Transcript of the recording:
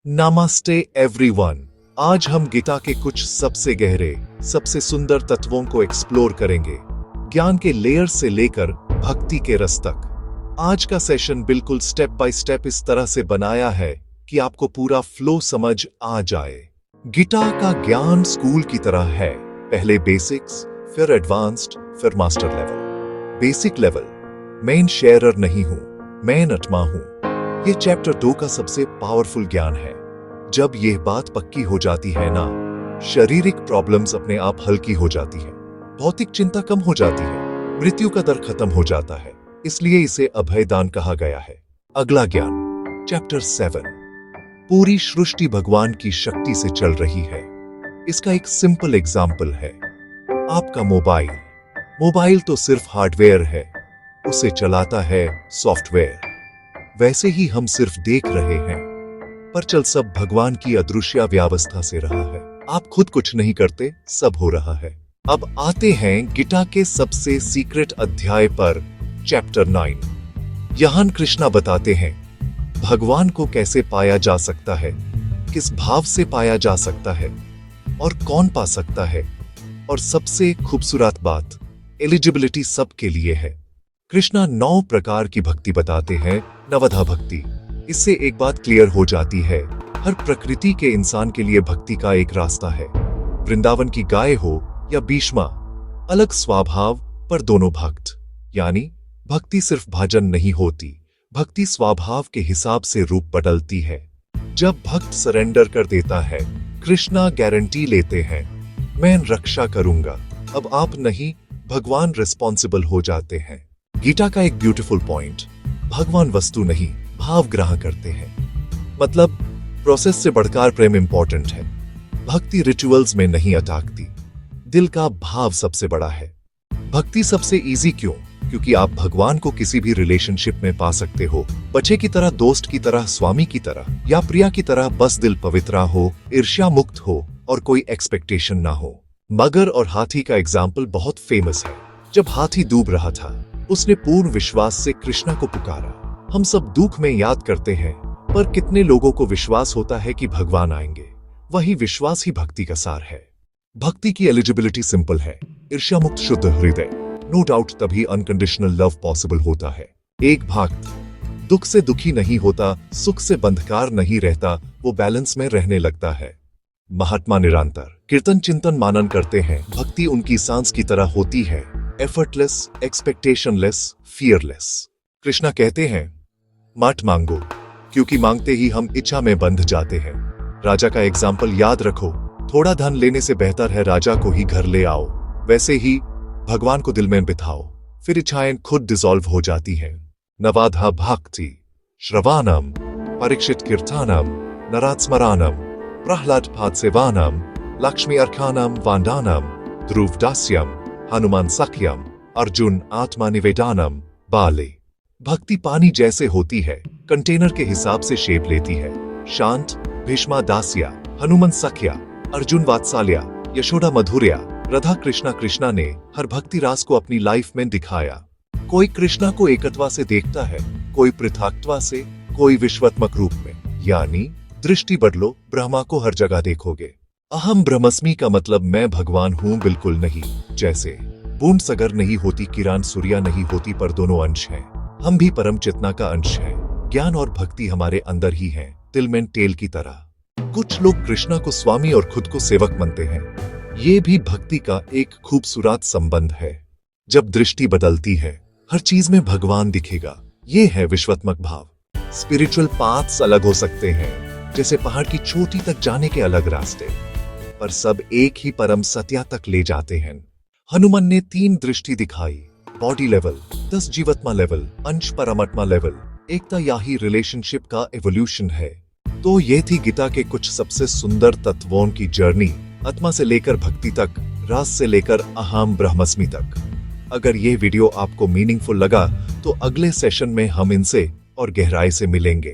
नमस्ते एवरीवन। आज हम गीता के कुछ सबसे गहरे, सबसे सुंदर तत्वों को एक्सप्लोर करेंगे, ज्ञान के लेयर से लेकर भक्ति के रस तक। आज का सेशन बिल्कुल स्टेप बाय स्टेप इस तरह से बनाया है कि आपको पूरा फ्लो समझ आ जाए। गीता का ज्ञान स्कूल की तरह है, पहले बेसिक्स, फिर एडवांस्ड, फिर मास्टर लेवल। बेसिक लेवल, मैं इन शेयरर नहीं हूं, मैं आत्मा हूं। ये चैप्टर 2 का सबसे पावरफुल ज्ञान है। जब यह बात पक्की हो जाती है ना, शारीरिक प्रॉब्लम्स अपने आप हल्की हो जाती है, भौतिक चिंता कम हो जाती है, मृत्यु का डर खत्म हो जाता है। इसलिए इसे अभयदान कहा गया है। अगला ज्ञान, चैप्टर 7। पूरी सृष्टि भगवान की शक्ति से चल रही है। इसका एक सिंपल एग्जाम्पल है आपका मोबाइल। मोबाइल तो सिर्फ हार्डवेयर है, उसे चलाता है सॉफ्टवेयर। वैसे ही हम सिर्फ देख रहे हैं, पर चल सब भगवान की अदृश्य व्यवस्था से रहा है। आप खुद कुछ नहीं करते, सब हो रहा है। अब आते हैं गीता के सबसे सीक्रेट अध्याय पर, चैप्टर 9। यहाँ कृष्णा बताते हैं भगवान को कैसे पाया जा सकता है, किस भाव से पाया जा सकता है और कौन पा सकता है। और सबसे खूबसूरत बात, एलिजिबिलिटी सबके लिए है। कृष्णा 9 प्रकार की भक्ति बताते हैं, नवधा भक्ति। इससे एक बात क्लियर हो जाती है, हर प्रकृति के इंसान के लिए भक्ति का एक रास्ता है। वृंदावन की गाय हो या भीष्मा, अलग स्वभाव पर दोनों भक्त। यानी भक्ति सिर्फ भजन नहीं होती, भक्ति स्वभाव के हिसाब से रूप बदलती है। जब भक्त सरेंडर कर देता है, कृष्णा गारंटी लेते हैं, मैं रक्षा करूंगा, अब आप नहीं, भगवान रिस्पॉन्सिबल हो जाते हैं। गीता का एक ब्यूटीफुल पॉइंट, भगवान वस्तु नहीं, भाव ग्रहण करते हैं। मतलब प्रोसेस से बढ़कर प्रेम इंपॉर्टेंट है। भक्ति रिचुअल्स में नहीं अटकती, दिल का भाव सबसे बड़ा है। भक्ति सबसे इजी क्यों? क्योंकि आप भगवान को किसी भी रिलेशनशिप में पा सकते हो, बच्चे की तरह, दोस्त की तरह, स्वामी की तरह या प्रिया की तरह। बस दिल पवित्र हो, ईर्ष्या मुक्त हो और कोई एक्सपेक्टेशन ना हो। मगर और हाथी का एग्जाम्पल बहुत फेमस है। जब हाथी डूब रहा था, उसने पूर्ण विश्वास से कृष्णा को पुकारा। हम सब दुख में याद करते हैं, पर कितने लोगों को विश्वास होता है कि भगवान आएंगे? वही विश्वास ही भक्ति का सार है। भक्ति की एलिजिबिलिटी सिंपल है, ईर्ष्या मुक्त शुद्ध हृदय। नो डाउट तभी अनकंडीशनल लव पॉसिबल होता है। एक भक्त दुख से दुखी नहीं होता, सुख से बंधकार नहीं रहता, वो बैलेंस में रहने लगता है। महात्मा निरंतर कीर्तन चिंतन मानन करते हैं। भक्ति उनकी सांस की तरह होती है, एफर्टलेस, एक्सपेक्टेशनलेस, फियरलेस। कृष्णा कहते हैं मत मांगो, क्योंकि मांगते ही हम इच्छा में बंध जाते हैं। राजा का एग्जाम्पल याद रखो, थोड़ा धन लेने से बेहतर है राजा को ही घर ले आओ। वैसे ही भगवान को दिल में बिठाओ, फिर इच्छाएं खुद डिसॉल्व हो जाती हैं। नवाधा भक्ति, श्रवाणम, परीक्षित कीर्तनम, नरात स्मरणम, प्रहलाद पाद सेवानम, लक्ष्मी अर्खानम वांदानम, ध्रुव दास्यम, हनुमान सख्यम, अर्जुन आत्मा निवेदानम, बाले। भक्ति पानी जैसे होती है, कंटेनर के हिसाब से शेप लेती है। शांत, भीष्मा दास्या, हनुमान सख्या, अर्जुन वात्सल्या, यशोदा मधुर्या, राधा कृष्णा। कृष्णा ने हर भक्ति रास को अपनी लाइफ में दिखाया। कोई कृष्णा को एकत्वा से देखता है, कोई पृथकत्वा से, कोई विश्वात्मक रूप में। यानी दृष्टि बदलो, ब्रह्मा को हर जगह देखोगे। अहम ब्रह्मस्मि का मतलब मैं भगवान हूं बिल्कुल नहीं। जैसे बूंद सगर नहीं होती, किरण सूर्या नहीं होती, पर दोनों अंश हैं। हम भी परम चेतना का अंश हैं। ज्ञान और भक्ति हमारे अंदर ही है, तिल में तेल की तरह। कुछ लोग कृष्णा को स्वामी और खुद को सेवक मानते हैं। ये भी भक्ति का एक खूबसूरत संबंध है। जब दृष्टि बदलती है, हर चीज में भगवान दिखेगा। ये है विश्वात्मक भाव। स्पिरिचुअल पाथ्स अलग हो सकते हैं, जैसे पहाड़ की चोटी तक जाने के अलग रास्ते, पर सब एक ही परम सत्या तक ले जाते हैं। हनुमान ने 3 दृष्टि दिखाई, बॉडी लेवल, 10 जीवात्मा लेवल, अंश परमात्मा लेवल। एकता यही रिलेशनशिप का एवोल्यूशन है। तो ये थी गीता के कुछ सबसे सुंदर तत्वों की जर्नी, आत्मा से लेकर भक्ति तक, रास से लेकर अहम ब्रह्मस्मि तक। अगर ये वीडियो आपको मीनिंगफुल लगा, तो अगले सेशन में हम इनसे और गहराई से मिलेंगे।